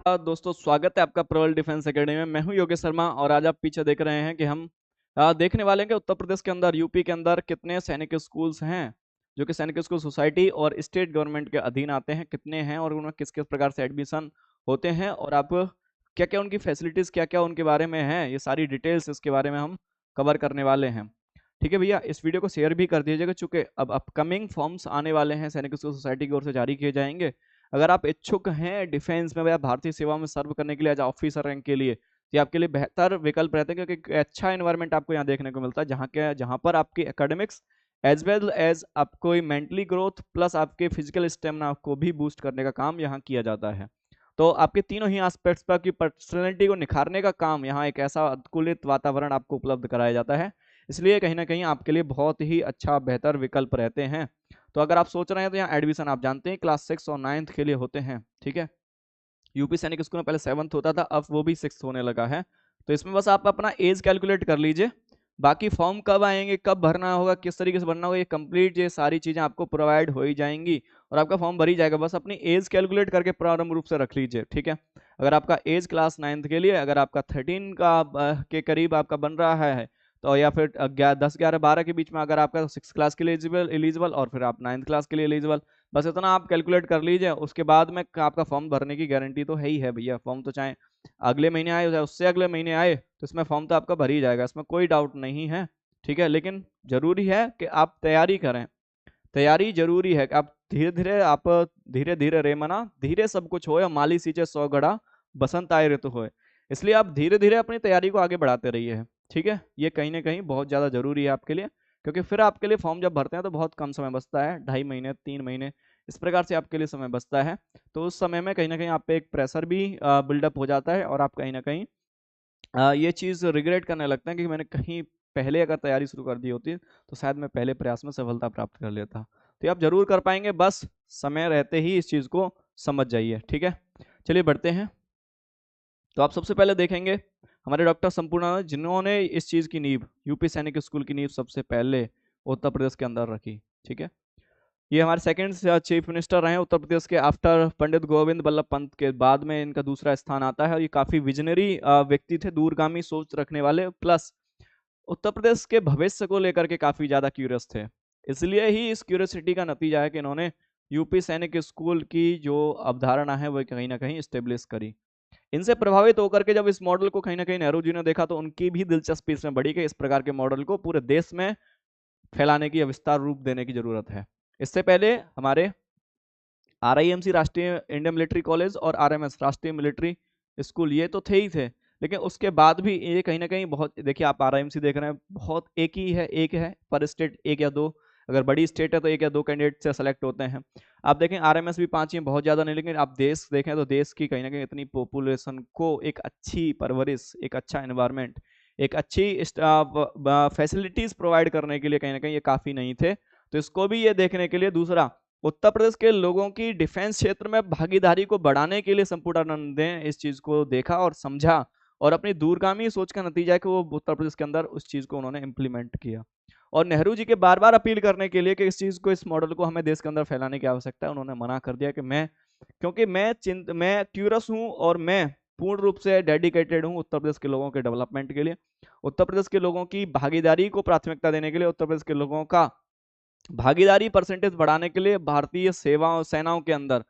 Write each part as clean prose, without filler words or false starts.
दोस्तों स्वागत है आपका प्रबल डिफेंस एकेडमी में। मैं हूं योगेश शर्मा और आज आप पीछे देख रहे हैं कि हम देखने वाले हैं कि उत्तर प्रदेश के अंदर यूपी के अंदर कितने सैनिक स्कूल्स हैं जो कि सैनिक स्कूल सोसाइटी और स्टेट गवर्नमेंट के अधीन आते हैं, कितने हैं और उनमें किस किस प्रकार से एडमिशन होते हैं और आप क्या क्या उनकी फैसिलिटीज क्या क्या उनके बारे में है, ये सारी डिटेल्स इसके बारे में हम कवर करने वाले हैं। ठीक है भैया, इस वीडियो को शेयर भी कर दीजिएगा चूंकि अब अपकमिंग फॉर्म्स आने वाले हैं, सैनिक स्कूल सोसाइटी की ओर से जारी किए जाएंगे। अगर आप इच्छुक हैं डिफेंस में या भारतीय सेवा में सर्व करने के लिए एज ऑफिसर रैंक के लिए, तो ये आपके लिए बेहतर विकल्प रहते हैं, क्योंकि एक अच्छा एनवायरनमेंट आपको यहाँ देखने को मिलता है जहाँ पर आपकी एकेडमिक्स एज वेल एज आपको मेंटली ग्रोथ प्लस आपके फिजिकल स्टेमिना को भी बूस्ट करने का काम यहाँ किया जाता है। तो आपके तीनों ही एस्पेक्ट्स पर आपकी पर्सनैलिटी को निखारने का काम यहाँ एक ऐसा अनुकूलित वातावरण आपको उपलब्ध कराया जाता है, इसलिए कहीं ना कहीं आपके लिए बहुत ही अच्छा बेहतर विकल्प रहते हैं। तो अगर आप सोच रहे हैं तो यहाँ एडमिशन आप जानते हैं क्लास 6 और 9th के लिए होते हैं। ठीक है, यूपी सैनिक स्कूल में पहले 7th होता था, अब वो भी 6th होने लगा है। तो इसमें बस आप अपना एज कैलकुलेट कर लीजिए, बाकी फॉर्म कब आएंगे, कब भरना होगा, किस तरीके से भरना होगा, ये कंप्लीट ये सारी चीजें आपको प्रोवाइड हो ही जाएंगी और आपका फॉर्म भर ही जाएगा। बस अपनी एज कैलकुलेट करके प्रारंभ रूप से रख लीजिए। ठीक है, अगर आपका एज क्लास 9th के लिए अगर आपका 13 का के करीब आपका बन रहा है, तो या फिर 10 11 12 के बीच में अगर आपका 6 क्लास के लिए एलिजिबल और फिर आप 9th क्लास के लिए एलिजिबल, बस इतना आप कैलकुलेट कर लीजिए। उसके बाद में आपका फॉर्म भरने की गारंटी तो है ही है भैया। फॉर्म तो चाहे अगले महीने आए चाहे उससे अगले महीने आए, तो इसमें फॉर्म तो आपका भर ही जाएगा, इसमें कोई डाउट नहीं है। ठीक है, लेकिन जरूरी है कि आप तैयारी करें, तैयारी जरूरी है कि आप धीरे धीरे रे मना धीरे सब कुछ हो, माली सींचे 100 घड़ा बसंत आए ऋतु होए। इसलिए आप धीरे धीरे अपनी तैयारी को आगे बढ़ाते रहिए। ठीक है, ये कहीं ना कहीं बहुत ज्यादा जरूरी है आपके लिए, क्योंकि फिर आपके लिए फॉर्म जब भरते हैं तो बहुत कम समय बचता है, 2.5 महीने 3 महीने इस प्रकार से आपके लिए समय बचता है। तो उस समय में कहीं ना कहीं आप पे एक प्रेशर भी बिल्डअप हो जाता है और आप कहीं ना कहीं ये चीज़ रिग्रेट करने लगते हैं कि मैंने कहीं पहले अगर तैयारी शुरू कर दी होती तो शायद मैं पहले प्रयास में सफलता प्राप्त कर लेता। तो ये आप जरूर कर पाएंगे, बस समय रहते ही इस चीज़ को समझ जाइए। ठीक है, चलिए बढ़ते हैं। तो आप सबसे पहले देखेंगे हमारे डॉक्टर संपूर्णानंद, जिन्होंने इस चीज़ की नींव, यूपी सैनिक स्कूल की नींव सबसे पहले उत्तर प्रदेश के अंदर रखी। ठीक है, ये हमारे सेकंड चीफ मिनिस्टर रहे उत्तर प्रदेश के आफ्टर पंडित गोविंद बल्लभ पंत के बाद में इनका दूसरा स्थान आता है और ये काफी विजनरी व्यक्ति थे, दूरगामी सोच रखने वाले, प्लस उत्तर प्रदेश के भविष्य को लेकर के काफी ज्यादा क्यूरियस थे। इसलिए ही इस क्यूरियोसिटी का नतीजा है कि इन्होंने यूपी सैनिक स्कूल की जो अवधारणा है वो कहीं ना कहीं स्टेब्लिश करी। इनसे प्रभावित होकर के जब इस मॉडल को कहीं ना कहीं नेहरू जी ने देखा तो उनकी भी दिलचस्पी इसमें बढ़ी कि इस प्रकार के मॉडल को पूरे देश में फैलाने की, विस्तार रूप देने की जरूरत है। इससे पहले हमारे RIMC राष्ट्रीय इंडियन मिलिट्री कॉलेज और RMS राष्ट्रीय मिलिट्री स्कूल ये तो थे ही थे, लेकिन उसके बाद भी ये कहीं ना कहीं बहुत, देखिए आप RIMC देख रहे हैं, बहुत एक है पर स्टेट, एक या दो, अगर बड़ी स्टेट है तो एक या दो कैंडिडेट से सेलेक्ट होते हैं। आप देखें RMS भी 5 ही हैं, बहुत ज्यादा नहीं, लेकिन आप देश देखें तो देश की कहीं ना कहीं इतनी पॉपुलेशन को एक अच्छी परवरिश, एक अच्छा एनवायरनमेंट, एक अच्छी फैसिलिटीज प्रोवाइड करने के लिए कहीं ना कहीं ये काफी नहीं थे। तो इसको भी ये देखने के लिए, दूसरा उत्तर प्रदेश के लोगों की डिफेंस क्षेत्र में भागीदारी को बढ़ाने के लिए संपूर्णानंद ने इस चीज को देखा और समझा और अपनी दूरगामी सोच का नतीजा है कि वो उत्तर प्रदेश के अंदर उस चीज को उन्होंने इंप्लीमेंट किया। और नेहरू जी के बार बार अपील करने के लिए कि इस चीज को, इस मॉडल को हमें देश के अंदर फैलाने की आवश्यकता है, उन्होंने मना कर दिया कि क्योंकि मैं क्यूरस हूं और मैं पूर्ण रूप से डेडिकेटेड हूं उत्तर प्रदेश के लोगों के डेवलपमेंट के लिए, उत्तर प्रदेश के लोगों की भागीदारी को प्राथमिकता देने के लिए, उत्तर प्रदेश के लोगों का भागीदारी परसेंटेज बढ़ाने के लिए भारतीय सेवाओं सेनाओं के अंदर।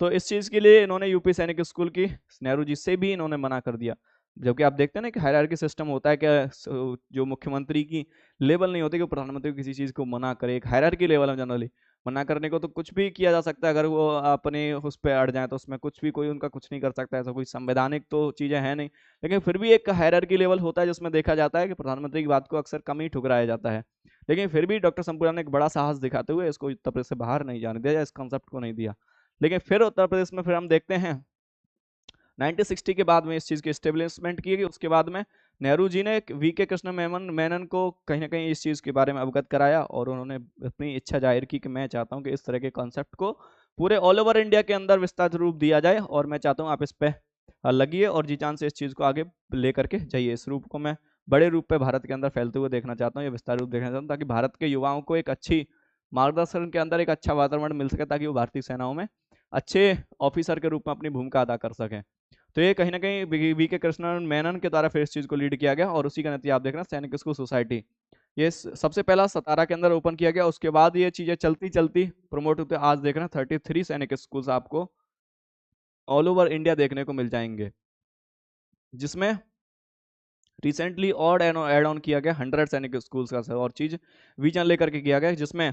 तो इस चीज के लिए इन्होंने यूपी सैनिक स्कूल की, नेहरू जी से भी इन्होंने मना कर दिया। जबकि आप देखते हैं ना कि हायरार्की सिस्टम होता है कि जो मुख्यमंत्री की लेवल नहीं होती कि प्रधानमंत्री किसी चीज को मना करे, एक हायरार्की लेवल है जनरली। मना करने को तो कुछ भी किया जा सकता है, अगर वो अपने उस पर अड़ जाए तो उसमें कुछ भी कोई उनका कुछ नहीं कर सकता, ऐसा कोई संवैधानिक तो चीजें है नहीं। लेकिन फिर भी एक हायरार्की लेवल होता है जिसमें देखा जाता है कि प्रधानमंत्री की बात को अक्सर कम ही ठुकराया जाता है। लेकिन फिर भी डॉक्टर संपूर्ण ने एक बड़ा साहस दिखाते हुए इसको उत्तर प्रदेश से बाहर नहीं जाने दिया, इस कॉन्सेप्ट को नहीं दिया। लेकिन फिर उत्तर प्रदेश में फिर हम देखते हैं 1960 के बाद में इस चीज की स्टेब्लिशमेंट की गई। उसके बाद में नेहरू जी ने VK कृष्ण मेनन को कहीं ना कहीं इस चीज के बारे में अवगत कराया और उन्होंने अपनी इच्छा जाहिर की कि मैं चाहता हूं कि इस तरह के कॉन्सेप्ट को पूरे ऑल ओवर इंडिया के अंदर विस्तारित रूप दिया जाए और मैं चाहता हूं आप इस पे लगिए और जी जान से इस चीज को आगे लेकर के जाइए। इस रूप को मैं बड़े रूप पे भारत के अंदर फैलते हुए देखना चाहता हूँ, ये विस्तार रूप देखना चाहता हूँ, ताकि भारत के युवाओं को एक अच्छी मार्गदर्शन के अंदर एक अच्छा वातावरण मिल सके, ताकि वो भारतीय सेनाओं में अच्छे ऑफिसर के रूप में अपनी भूमिका अदा कर सकें। तो ये कहीं ना कहीं वी के कृष्णन मेनन के द्वारा फिर इस चीज को लीड किया गया, और उसी का नतीजा आप देख रहे हैं सैनिक स्कूल सोसाइटी। ये सबसे पहला सतारा के अंदर ओपन किया गया, उसके बाद ये चीजें चलती चलती प्रमोट होते आज देख रहे हैं 33 सैनिक स्कूल्स आपको ऑल ओवर इंडिया देखने को मिल जाएंगे, जिसमें रिसेंटली और एड ऑन किया गया 100 सैनिक स्कूल्स का और चीज विजन लेकर के किया गया, जिसमें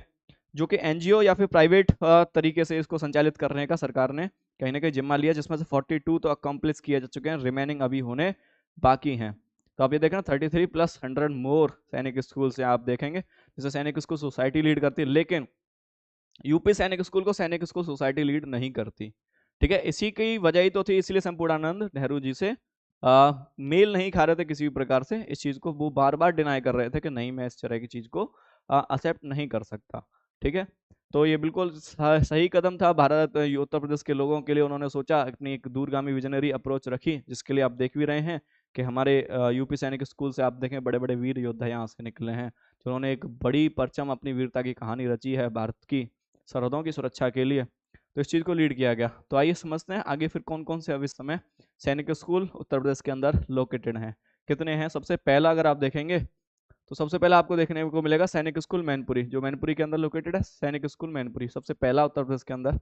जो कि एनजीओ या फिर प्राइवेट तरीके से इसको संचालित करने का सरकार ने कहीं ना कहीं जिम्मा लिया, जिसमें से 42 तो अकम्प्लिश किए जा चुके हैं, रिमेनिंग अभी होने बाकी हैं। तो आप ये देखें 33 प्लस 100 मोर सैनिक स्कूल से आप देखेंगे, जिसे सैनिक स्कूल सोसाइटी लीड करती है, लेकिन यूपी सैनिक स्कूल को सैनिक स्कूल सोसाइटी लीड नहीं करती। ठीक है, इसी की वजह ही तो थी, इसलिए संपूर्णानंद नेहरू जी से मेल नहीं खा रहे थे किसी भी प्रकार से, इस चीज को वो बार बार डिनाई कर रहे थे कि नहीं मैं इस तरह की चीज को एक्सेप्ट नहीं कर सकता। ठीक है, तो ये बिल्कुल सही कदम था भारत उत्तर प्रदेश के लोगों के लिए। उन्होंने सोचा, अपनी एक दूरगामी विजनरी अप्रोच रखी, जिसके लिए आप देख भी रहे हैं कि हमारे यूपी सैनिक स्कूल से आप देखें बड़े बड़े वीर योद्धा यहाँ से निकले हैं, जिन्होंने एक बड़ी परचम अपनी वीरता की कहानी रची है भारत की सरहदों की सुरक्षा के लिए। तो इस चीज़ को लीड किया गया। तो आइए समझते हैं आगे फिर कौन कौन से अब इस समय सैनिक स्कूल उत्तर प्रदेश के अंदर लोकेटेड हैं, कितने हैं। सबसे पहला अगर आप देखेंगे तो सबसे पहला आपको देखने को मिलेगा सैनिक स्कूल मैनपुरी, जो मैनपुरी के अंदर लोकेटेड है। सैनिक स्कूल मैनपुरी सबसे पहला उत्तर प्रदेश के अंदर,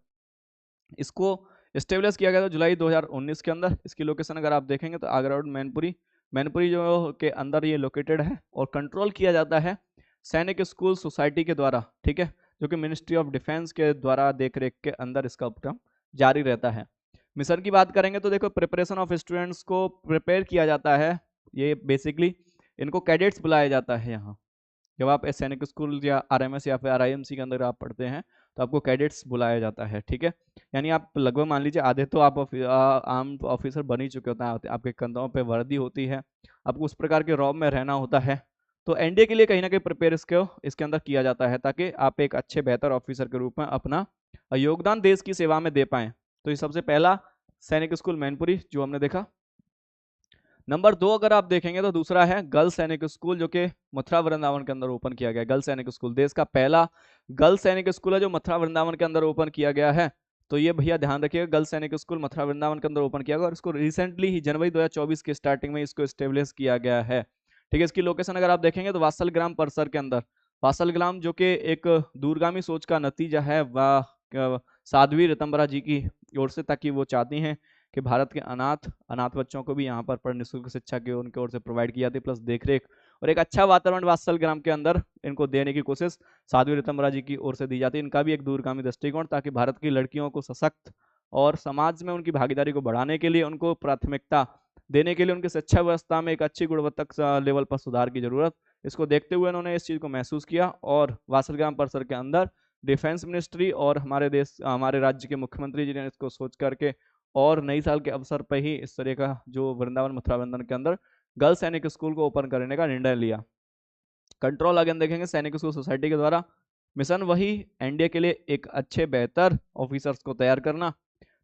इसको स्टेब्लिश किया गया था जुलाई 2019 के अंदर। इसकी लोकेशन अगर आप देखेंगे तो आगरा रोड मैनपुरी, मैनपुरी जो के अंदर ये लोकेटेड है, और कंट्रोल किया जाता है सैनिक स्कूल सोसाइटी के द्वारा। ठीक है, जो कि मिनिस्ट्री ऑफ डिफेंस के द्वारा देखरेख के अंदर इसका उपक्रम जारी रहता है। मिशन की बात करेंगे तो देखो, प्रिपरेशन ऑफ स्टूडेंट्स को प्रिपेयर किया जाता है। ये बेसिकली इनको कैडेट्स बुलाया जाता है। यहाँ जब आप सैनिक स्कूल या आरएमएस या फिर आरआईएमसी के अंदर आप पढ़ते हैं तो आपको कैडेट्स बुलाया जाता है। ठीक है, यानी आप लगभग मान लीजिए आधे तो आप आर्म ऑफिसर बन ही चुके होते हैं, आपके कंधों पे वर्दी होती है, आपको उस प्रकार के रॉब में रहना होता है। तो एनडीए के लिए कहीं ना कहीं प्रिपेयर इसके अंदर किया जाता है, ताकि आप एक अच्छे बेहतर ऑफिसर के रूप में अपना योगदान देश की सेवा में दे पाएं। तो ये सबसे पहला सैनिक स्कूल मैनपुरी जो हमने देखा। नंबर 2 अगर आप देखेंगे तो दूसरा है गर्ल्स सैनिक स्कूल, जो कि मथुरा वृंदावन के अंदर ओपन किया गया। गर्ल्स सैनिक स्कूल देश का पहला गर्ल्स सैनिक स्कूल है जो मथुरा वृंदावन के अंदर ओपन किया गया है। तो ये भैया ध्यान रखिएगा, गर्ल्स सैनिक स्कूल मथुरा वृंदावन के अंदर ओपन किया गया, और इसको रिसेंटली ही जनवरी 2024 के स्टार्टिंग में इसको स्टेब्लिश किया गया है। ठीक है, इसकी लोकेशन अगर आप देखेंगे तो वात्सल ग्राम परिसर के अंदर, वात्सल ग्राम जो कि एक दूरगामी सोच का नतीजा है साध्वी ऋतंबरा जी की ओर से, ताकि वो चाहती हैं कि भारत के अनाथ बच्चों को भी यहाँ पर निःशुल्क शिक्षा की उनकी ओर से प्रोवाइड की जाती है, प्लस देखरेख और एक अच्छा वातावरण वात्सल ग्राम के अंदर इनको देने की कोशिश साध्वी ऋतंबरा जी की ओर से दी जाती है। इनका भी एक दूरगामी दृष्टिकोण, ताकि भारत की लड़कियों को सशक्त और समाज में उनकी भागीदारी को बढ़ाने के लिए, उनको प्राथमिकता देने के लिए, उनकी शिक्षा व्यवस्था में एक अच्छी गुणवत्ता लेवल पर सुधार की जरूरत, इसको देखते हुए उन्होंने इस चीज को महसूस किया, और वात्सल ग्राम परिसर के अंदर डिफेंस मिनिस्ट्री और हमारे राज्य के मुख्यमंत्री जी ने इसको सोच करके और नई साल के अवसर पर ही इस तरह का जो वृंदावन मथुरा वृंदावन के अंदर गर्ल्स सैनिक स्कूल को ओपन करने का निर्णय लिया। कंट्रोल अगेन देखेंगे सैनिक स्कूल सोसाइटी के द्वारा। मिशन वही एनडीए के लिए एक अच्छे बेहतर ऑफिसर्स को तैयार करना।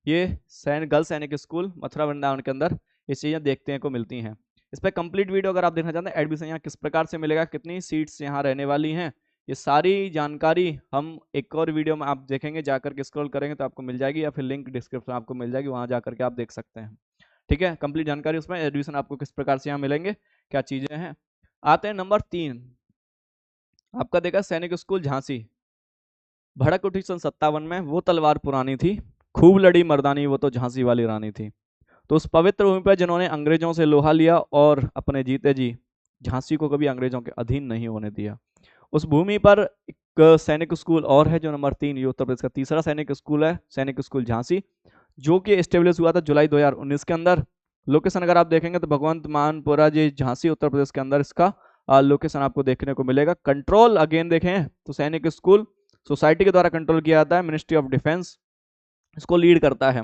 ये गर्ल्स सैनिक स्कूल मथुरा वृंदावन के अंदर इस चीज़ें देखने को मिलती हैं। इस पर कंप्लीट वीडियो अगर आप देखना चाहते हैं, एडमिशन यहाँ किस प्रकार से मिलेगा, कितनी सीट्स यहाँ रहने वाली हैं, ये सारी जानकारी हम एक और वीडियो में आप देखेंगे, जाकर के स्क्रॉल करेंगे तो आपको मिल जाएगी, या फिर लिंक डिस्क्रिप्शन आपको मिल जाएगी, वहां जाकर के आप देख सकते हैं। ठीक है, कंप्लीट जानकारी उसमें, एडमिशन आपको किस प्रकार से यहाँ मिलेंगे, क्या चीजें हैं। आते हैं नंबर 3, आपका देखा सैनिक स्कूल झांसी। भड़क उठी सन 57 में, वो तलवार पुरानी थी, खूब लड़ी मर्दानी, वो तो झांसी वाली रानी थी। तो उस पवित्र भूमि पर जिन्होंने अंग्रेजों से लोहा लिया और अपने जीते जी झांसी को कभी अंग्रेजों के अधीन नहीं होने दिया, उस भूमि पर एक सैनिक स्कूल और है जो नंबर 3, ये उत्तर प्रदेश का तीसरा सैनिक स्कूल है, सैनिक स्कूल झांसी, जो कि एस्टेब्लिश हुआ था जुलाई 2019 के अंदर। लोकेशन अगर आप देखेंगे तो भगवंत मानपुरा जी झांसी उत्तर प्रदेश के अंदर इसका लोकेशन आपको देखने को मिलेगा। कंट्रोल अगेन देखें तो सैनिक स्कूल सोसाइटी के द्वारा कंट्रोल किया जाता है, मिनिस्ट्री ऑफ डिफेंस इसको लीड करता है।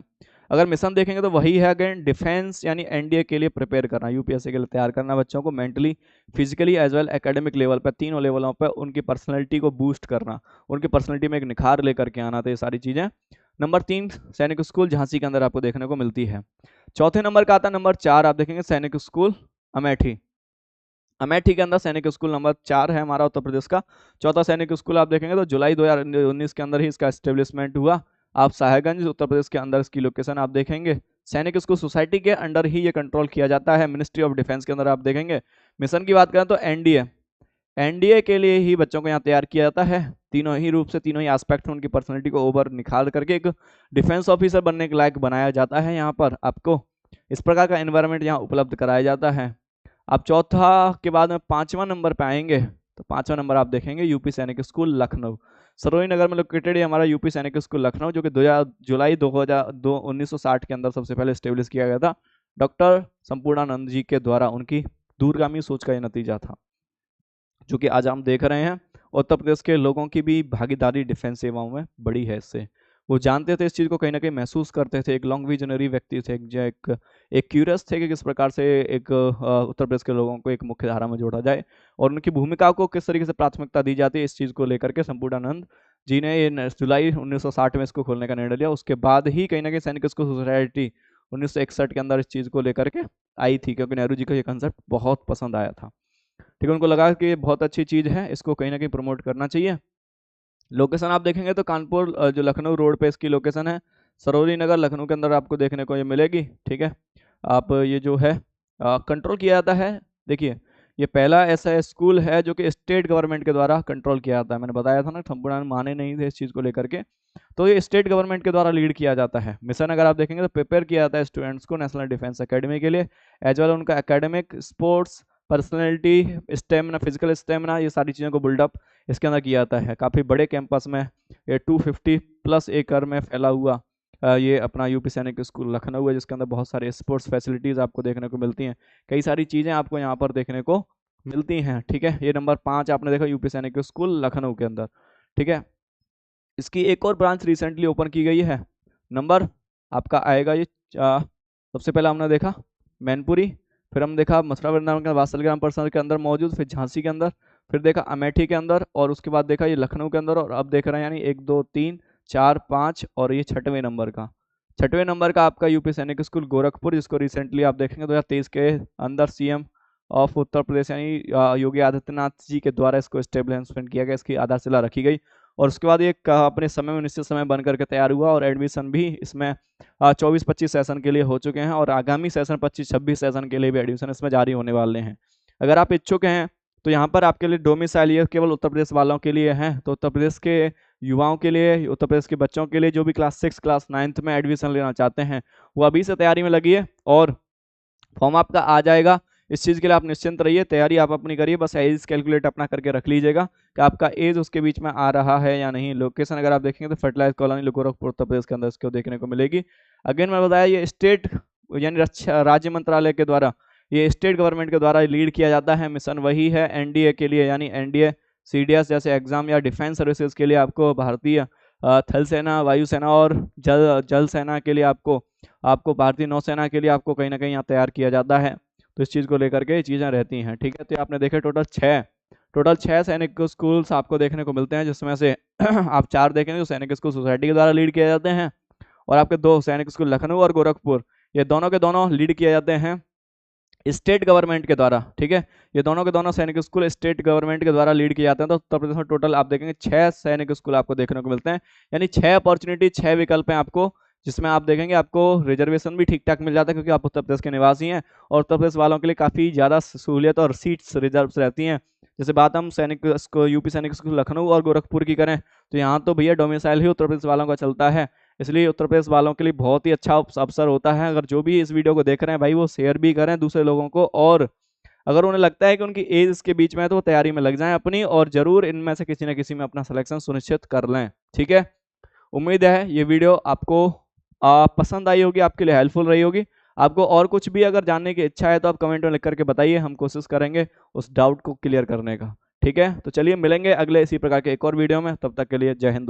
अगर मिशन देखेंगे तो वही है अगेन, डिफेंस यानी एनडीए के लिए प्रिपेयर करना, यूपीएससी के लिए तैयार करना बच्चों को, mentally physically as well academic level पर, तीनों लेवलों पर उनकी पर्सनैलिटी को बूस्ट करना, उनकी पर्सनैलिटी में एक निखार लेकर के आना। तो ये सारी चीजें नंबर 3 सैनिक स्कूल झांसी के अंदर आपको देखने को मिलती है। चौथे नंबर का आता है नंबर 4, आप देखेंगे सैनिक स्कूल अमेठी। अमेठी के अंदर सैनिक स्कूल नंबर 4 है हमारा उत्तर प्रदेश का। चौथा सैनिक स्कूल आप देखेंगे तो जुलाई 2019 के अंदर ही इसका एस्टेब्लिशमेंट हुआ। आप साहेबगंज उत्तर प्रदेश के अंदर इसकी लोकेशन आप देखेंगे, सैनिक स्कूल सोसाइटी के अंडर ही ये कंट्रोल किया जाता है। मिनिस्ट्री ऑफ डिफेंस के अंदर आप देखेंगे। मिशन की बात करें तो एनडीए के लिए ही बच्चों को यहाँ तैयार किया जाता है। तीनों ही रूप से, तीनों ही एस्पेक्ट में उनकी पर्सनैलिटी को ओवर निखार करके एक डिफेंस ऑफिसर बनने के लायक बनाया जाता है। यहाँ पर आपको इस प्रकार का एनवायरनमेंट यहाँ उपलब्ध कराया जाता है। आप चौथा के बाद में 5वां नंबर पे आएंगे तो 5वां नंबर आप देखेंगे यूपी सैनिक स्कूल लखनऊ। सरोही नगर में लोकेटेड है हमारा यूपी सैनिक स्कूल लखनऊ, जो कि जुलाई 1960 के अंदर सबसे पहले स्टेब्लिश किया गया था डॉक्टर संपूर्णानंद जी के द्वारा। उनकी दूरगामी सोच का यह नतीजा था, जो कि आज हम देख रहे हैं। उत्तर प्रदेश के लोगों की भी भागीदारी डिफेंस सेवाओं में बड़ी है। इससे वो जानते थे, इस चीज़ को कहीं ना कहीं महसूस करते थे। एक लॉन्ग विजनरी व्यक्ति थे, एक क्यूरियस थे कि किस प्रकार से एक उत्तर प्रदेश के लोगों को एक मुख्य धारा में जोड़ा जाए और उनकी भूमिका को किस तरीके से प्राथमिकता दी जाती है, इस चीज़ को लेकर के संपूर्णानंद जी ने ये जुलाई 1960 में इसको खोलने का निर्णय लिया। उसके बाद ही कहीं ना कहीं सैनिक स्कूल सोसाइटी 1961 के अंदर इस चीज़ को लेकर के आई थी, क्योंकि नेहरू जी को ये कंसेप्ट बहुत पसंद आया था। ठीक है, उनको लगा कि ये बहुत अच्छी चीज़ है, इसको कहीं ना कहीं प्रमोट करना चाहिए। लोकेशन आप देखेंगे तो कानपुर जो लखनऊ रोड पे इसकी लोकेशन है, सरोजनी नगर लखनऊ के अंदर आपको देखने को ये मिलेगी। ठीक है, आप ये जो है कंट्रोल किया जाता है। देखिए, ये पहला ऐसा स्कूल है जो कि स्टेट गवर्नमेंट के द्वारा कंट्रोल किया जाता है। मैंने बताया था ना, संपूर्ण माने नहीं थे इस चीज़ को लेकर के, तो ये स्टेट गवर्नमेंट के द्वारा लीड किया जाता है। मिशन अगर आप देखेंगे तो प्रिपेयर किया जाता है स्टूडेंट्स को नेशनल डिफेंस एकेडमी के लिए, एज वेल उनका academic, sports, personality, stamina, physical stamina, ये सारी चीज़ों को बिल्डअप इसके अंदर किया जाता है। काफ़ी बड़े कैंपस में, ये 250+ एकड़ में फैला हुआ ये अपना यूपी सैनिक स्कूल लखनऊ है, जिसके अंदर बहुत सारे स्पोर्ट्स फैसिलिटीज़ आपको देखने को मिलती हैं। कई सारी चीज़ें आपको यहाँ पर देखने को मिलती हैं। ठीक है, ये नंबर 5 आपने देखा यूपी सैनिक स्कूल लखनऊ के अंदर। ठीक है, इसकी एक और ब्रांच रिसेंटली ओपन की गई है। नंबर आपका आएगा ये सबसे पहला हमने देखा मैनपुरी, फिर हम देखा मथुरा वृंदावन के वात्सल्यग्राम परिसर के अंदर मौजूद, फिर झांसी के अंदर, फिर देखा अमेठी के अंदर, और उसके बाद देखा ये लखनऊ के अंदर, और अब देख रहे हैं यानी 1 2 3 4 5 और ये छठवें नंबर का आपका यूपी सैनिक स्कूल गोरखपुर, जिसको रिसेंटली आप देखेंगे 2023 के अंदर सीएम ऑफ उत्तर प्रदेश यानी योगी आदित्यनाथ जी के द्वारा इसको स्टेब्लिशमेंट किया गया, इसकी आधारशिला रखी गई। और उसके बाद ये अपने समय में निश्चित समय बन करके तैयार हुआ और एडमिशन भी इसमें 24-25 सेशन के लिए हो चुके हैं, और आगामी सेशन 25-26 सेशन के लिए भी एडमिशन इसमें जारी होने वाले हैं। अगर आप इच्छुक हैं तो यहाँ पर आपके लिए डोमिसाइल ये केवल उत्तर प्रदेश वालों के लिए है। तो उत्तर प्रदेश के युवाओं के लिए, उत्तर प्रदेश के बच्चों के लिए जो भी क्लास 6 क्लास 9th में एडमिशन लेना चाहते हैं, वो अभी से तैयारी में लगिए और फॉर्म आपका आ जाएगा। इस चीज़ के लिए आप निश्चिंत रहिए, तैयारी आप अपनी करिए, बस एज कैलकुलेट अपना करके रख लीजिएगा कि आपका एज उसके बीच में आ रहा है या नहीं। लोकेशन अगर आप देखेंगे तो फर्टिलाइज कॉलोनी गोरखपुर उत्तर प्रदेश के अंदर इसको देखने को मिलेगी। अगेन मैं बताया ये स्टेट यानी रक्षा राज्य मंत्रालय के द्वारा, ये स्टेट गवर्नमेंट के द्वारा लीड किया जाता है। मिशन वही है एनडीए के लिए, यानी एनडीए सीडीएस जैसे एग्जाम या डिफेंस सर्विसेज के लिए आपको भारतीय थल सेना, वायुसेना और जल सेना के लिए आपको भारतीय नौसेना के लिए आपको कहीं ना कहीं यहाँ तैयार किया जाता है। तो इस चीज़ को लेकर के चीज़ें रहती हैं। ठीक है, तो आपने देखे टोटल 6 सैनिक स्कूल्स आपको देखने को मिलते हैं, जिसमें से आप 4 देखेंगे जो सैनिक स्कूल सोसाइटी के द्वारा लीड किए जाते हैं, और आपके 2 सैनिक स्कूल लखनऊ और गोरखपुर, ये दोनों के दोनों लीड किए जाते हैं स्टेट गवर्नमेंट के द्वारा। ठीक है, ये दोनों के दोनों सैनिक स्कूल स्टेट गवर्नमेंट के द्वारा लीड किए जाते हैं। तो उत्तर प्रदेश में टोटल आप देखेंगे 6 सैनिक स्कूल आपको देखने को मिलते हैं, यानी 6 अपॉर्चुनिटी, 6 विकल्प हैं आपको, जिसमें आप देखेंगे आपको रिजर्वेशन भी ठीक ठाक मिल जाता है, क्योंकि आप उत्तर प्रदेश के निवासी हैं और उत्तर प्रदेश वालों के लिए काफ़ी ज़्यादा सहूलियत और सीट्स रिजर्व रहती हैं। जैसे बात हम यूपी सैनिक स्कूल लखनऊ और गोरखपुर की करें तो यहाँ तो भैया डोमिसाइल ही उत्तर प्रदेश वालों का चलता है, इसलिए उत्तर प्रदेश वालों के लिए बहुत ही अच्छा अवसर होता है। अगर जो भी इस वीडियो को देख रहे हैं भाई, वो शेयर भी करें दूसरे लोगों को, और अगर उन्हें लगता है कि उनकी एज इसके बीच में है तो वो तैयारी में लग जाएं अपनी, और जरूर इनमें से किसी न किसी में अपना सिलेक्शन सुनिश्चित कर लें। ठीक है, उम्मीद है ये वीडियो आपको पसंद आई होगी, आपके लिए हेल्पफुल रही होगी। आपको और कुछ भी अगर जानने की इच्छा है तो आप कमेंट में लिख करके बताइए, हम कोशिश करेंगे उस डाउट को क्लियर करने का। ठीक है, तो चलिए मिलेंगे अगले इसी प्रकार के एक और वीडियो में, तब तक के लिए जय हिंद।